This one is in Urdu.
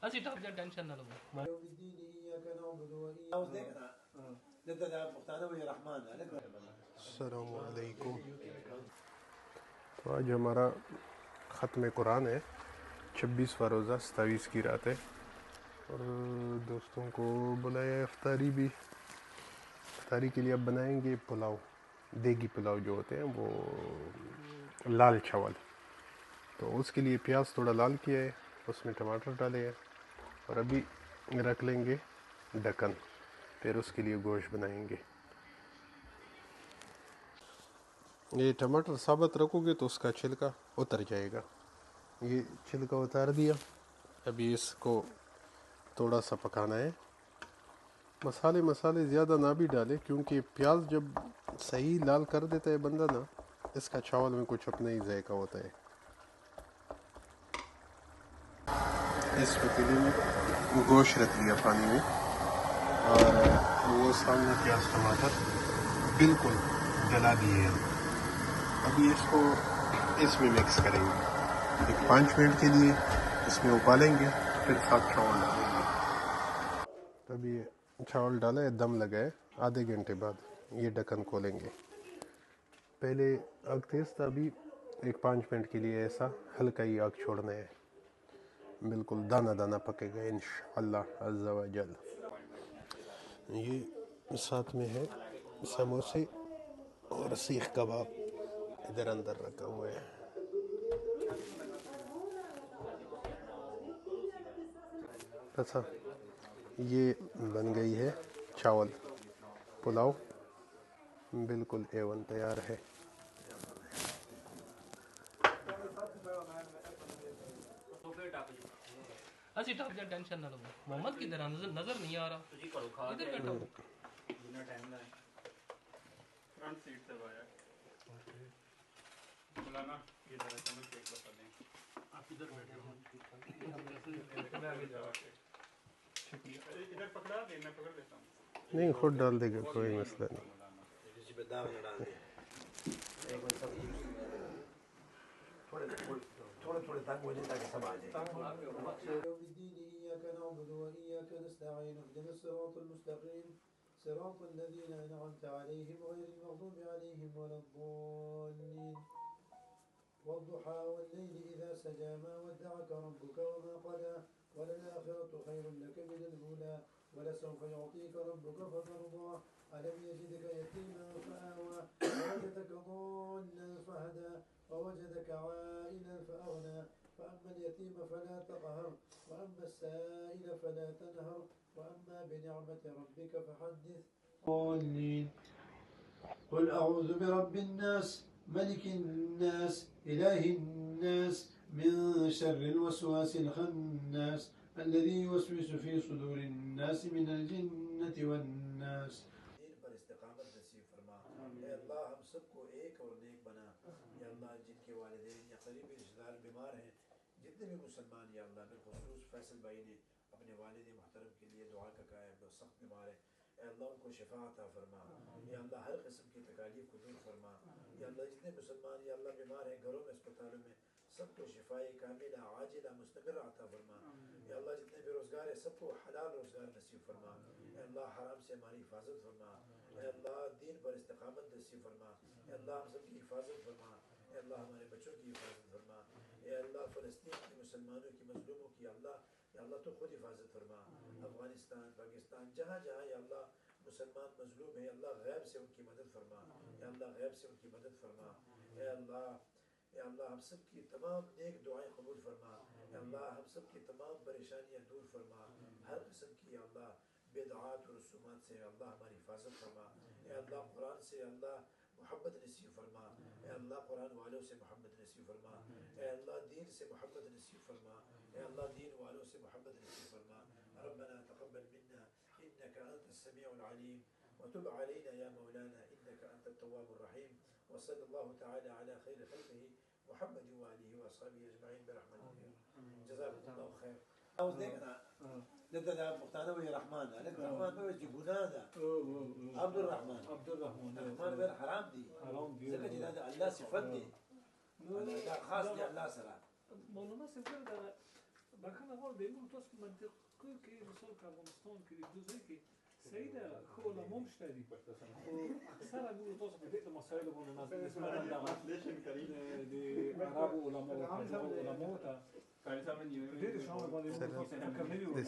اسی ٹاپ جا ٹینشن نہ لو السلام علیکم. تو آج ہمارا ختم قرآن ہے، 26واں روزہ، 27 کی رات ہے، اور دوستوں کو بلایا ہے افطاری بھی. افطاری کے لیے اب بنائیں گے پلاؤ، دیگی پلاؤ جو ہوتے ہیں وہ لال چاول. تو اس کے لیے پیاز تھوڑا لال کیا ہے، اس میں ٹماٹر ڈالے ہیں، اور ابھی رکھ لیں گے ڈھکن، پھر اس کے لیے گوشت بنائیں گے. یہ ٹماٹر ثابت رکھو گے تو اس کا چھلکا اتر جائے گا. یہ چھلکا اتار دیا. ابھی اس کو تھوڑا سا پکانا ہے. مسالے زیادہ نہ بھی ڈالے، کیونکہ پیاز جب صحیح لال کر دیتا ہے بندہ نا، اس کا چاول میں کچھ اپنا ہی ذائقہ ہوتا ہے. اس پتیلے میں گوشت رکھ لیا پانی میں، اور وہ سامنے پیاز ٹماٹر بالکل جلا دیے ہیں. ابھی اس کو اس میں مکس کریں گے. ایک 5 منٹ کے لیے اس میں ابالیں گے، پھر ساتھ چاول ڈالیں گے. ابھی چاول ڈالا ہے، دم لگا ہے. آدھے گھنٹے بعد یہ ڈھکن کھولیں گے. پہلے آگ تیز تھا، ابھی ایک 5 منٹ کے لیے ایسا ہلکا ہی آگ چھوڑنا ہے. بالکل دانہ دانہ پکے گا انشاءاللہ عز و جل. یہ ساتھ میں ہے سموسے اور سیخ کباب ادھر اندر رکھا ہوا ہے. اچھا، یہ بن گئی ہے چاول پلاؤ، بالکل A1 تیار ہے. اسی ٹاپ جا ٹینشن نہ لو. محمد کی طرح نظر نہیں آ رہا، ادھر بیٹھا ہوں. نہیں، خود ڈال دے گا، کوئی مسئلہ نہیں. تھوڑے تھوڑے تنگ ہو جائے تاکہ سب آ جائے. إياك نعبد وإياك نستعين اهدنا الصراط المستقيم صراط الذين أنعمت عليهم غير المغضوب عليهم ولا الضالين. والضحى والليل إذا سجى ما ودعك ربك وما قلى وللآخرة خير لك من الأولى ولسوف يعطيك ربك فترضى. ألم يجدك يتيما فآوى ووجدك ضالا فهدى ووجدك عائلا فأغنى فأما اليتيم فلا تقهر وأما السائل فلا تنهر وأما بنعمة ربك فحدث. قل أعوذ برب الناس ملك الناس إله الناس من شر الوسواس الخناس الذي يوسوس في صدور الناس من الجنة والناس. دین پر استقامت نصیب فرما. اے اللہ ہم سب کو ایک اور نیک بنا. یا اللہ جن کے والدین یا قریبی رشتہ دار بیمار ہیں، جتنے بھی مسلمان، یا اللہ بالخصوص فیصل بھائی نے اپنے والد محترم کے لیے دعا کا کہا ہے، وہ سخت بیمار ہے. اے اللہ ان کو شفا عطا فرما. یا اللہ ہر قسم کی تکالیف کو دور فرما. یا اللہ جتنے مسلمان یا اللہ بیمار ہیں گھروں میں، اسپتالوں میں، سب کو شفاء کاملہ عاجلہ مستمرہ عطا فرما. یا اللہ جتنے بے روزگار ہیں سب کو حلال روزگار نصیب فرما. اے اللہ حرام سے ہماری حفاظت فرما. اے اللہ دین پر استقامت نصیب فرما. اے اللہ ہم سب کی حفاظت فرما. اے اللہ ہمارے بچوں کی حفاظت فرما. اے اللہ فلسطین کے مسلمانوں کی، مظلوموں کی، یا اللہ تو خود حفاظت فرما. افغانستان، پاکستان، جہاں جہاں یا اللہ مسلمان مظلوم ہے، اللہ غیب سے ان کی مدد فرما. یا اللہ غیب سے ان کی مدد فرما. اے اللہ، یا اللہ ہم سب کی تمام نیک دعائیں قبول فرما. یا اللہ ہم سب کی تمام پریشانیاں دور فرما. ہر قسم کی یا اللہ بدعات و رسومات سے اللہ ہماری حفاظت فرما. اے اللہ قرآن سے اللہ محبت نصیب فرما. اے اللہ قرآن والوں سے محبت نصیب فرما. اے اللہ دین سے محبت نصیب فرما. اے اللہ دین والوں سے محبت نصیب فرما. ربنا تقبل منا إنك أنت السميع العليم وتب علينا يا مولانا إنك أنت التواب الرحيم. وصلى الله تعالى على خير خلقه محمد وآله وأصحابه أجمعين برحمته. جزاكم الله خير. عاوز دينا ندى مختانا ويا رحمن، لك رحمن ما يجي بنادا عبد الرحمن. الرحمن غير حرام دي زكاة هذا الله صفات دي، هذا خاص دي الله سلام. مولانا صفر بخنا علماء د یو تاسو منطق کې مثال په افغانستان کې د دوی کې سیده خو علماء شته دي او اکثره موږ تاسو په دې مسایلو باندې نسبت د عربو علماء او علماء ته ډېر شامل باندې فکر نه وي